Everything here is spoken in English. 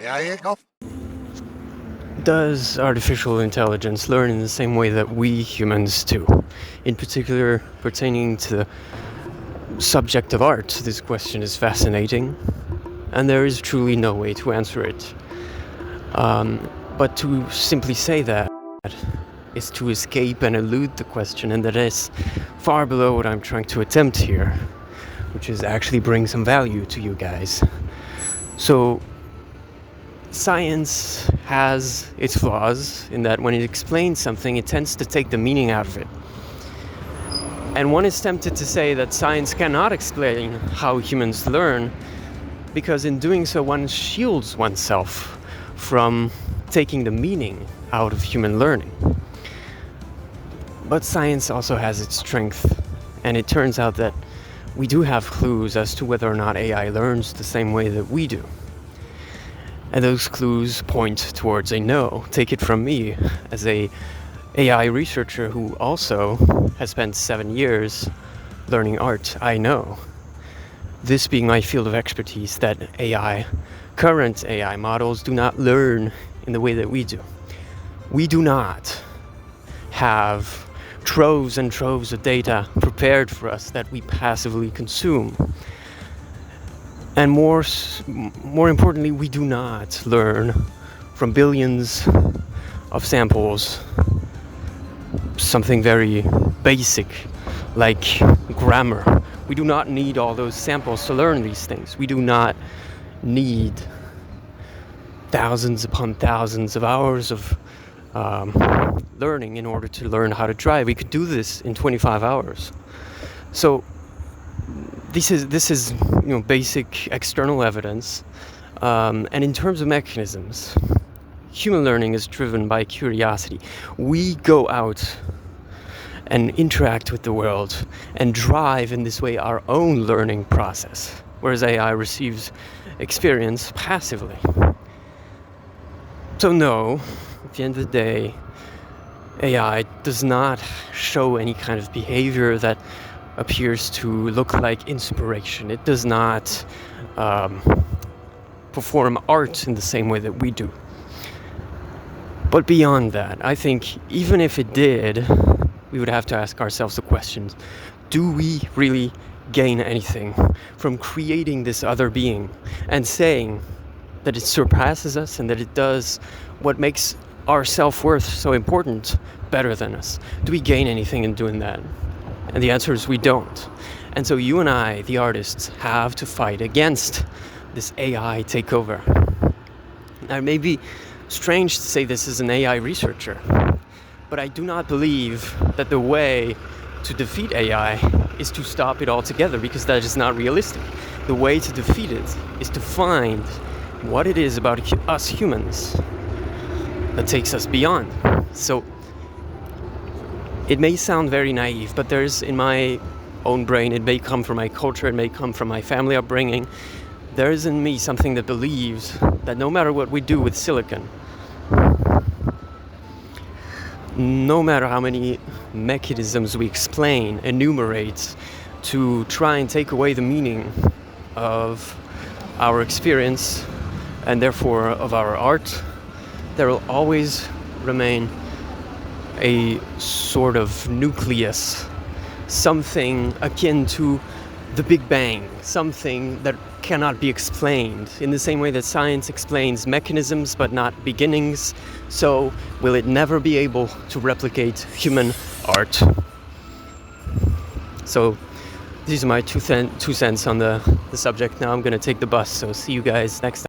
Yeah, go. Does artificial intelligence learn in the same way that we humans do? In particular, pertaining to the subject of art, this question is fascinating, and there is truly no way to answer it. But to simply say that is to escape and elude the question, and that is far below what I'm trying to attempt here, which is actually bring some value to you guys. So, science has its flaws in that when it explains something, it tends to take the meaning out of it. And one is tempted to say that science cannot explain how humans learn, because in doing so, one shields oneself from taking the meaning out of human learning. But science also has its strength, and it turns out that we do have clues as to whether or not AI learns the same way that we do. And those clues point towards a no. Take it from me, as a AI researcher who also has spent 7 years learning art. I know, this being my field of expertise, that current AI models do not learn in the way that we do. We do not have troves and troves of data prepared for us that we passively consume. And more importantly, we do not learn from billions of samples something very basic like grammar. We do not need all those samples to learn these things. We do not need thousands upon thousands of hours of learning in order to learn how to drive. We could do this in 25 hours. So this is basic external evidence, and in terms of mechanisms, human learning is driven by curiosity. We go out and interact with the world and drive in this way our own learning process, whereas AI receives experience passively. So no, at the end of the day, AI does not show any kind of behavior that appears to look like inspiration. It does not perform art in the same way that we do. But beyond that, I think even if it did, we would have to ask ourselves the question, do we really gain anything from creating this other being and saying that it surpasses us and that it does what makes our self-worth so important better than us? Do we gain anything in doing that? And the answer is we don't. And so you and I, the artists, have to fight against this AI takeover. Now, it may be strange to say this as an AI researcher, but I do not believe that the way to defeat AI is to stop it altogether, because that is not realistic. The way to defeat it is to find what it is about us humans that takes us beyond. So it may sound very naive, but there's, in my own brain, it may come from my culture, it may come from my family upbringing, there is in me something that believes that no matter what we do with silicon, no matter how many mechanisms we explain, enumerate, to try and take away the meaning of our experience and therefore of our art, there will always remain a sort of nucleus, something akin to the Big Bang, something that cannot be explained in the same way that science explains mechanisms but not beginnings. So will it never be able to replicate human art? So these are my two cents on the subject. Now I'm going to take the bus, so see you guys next time.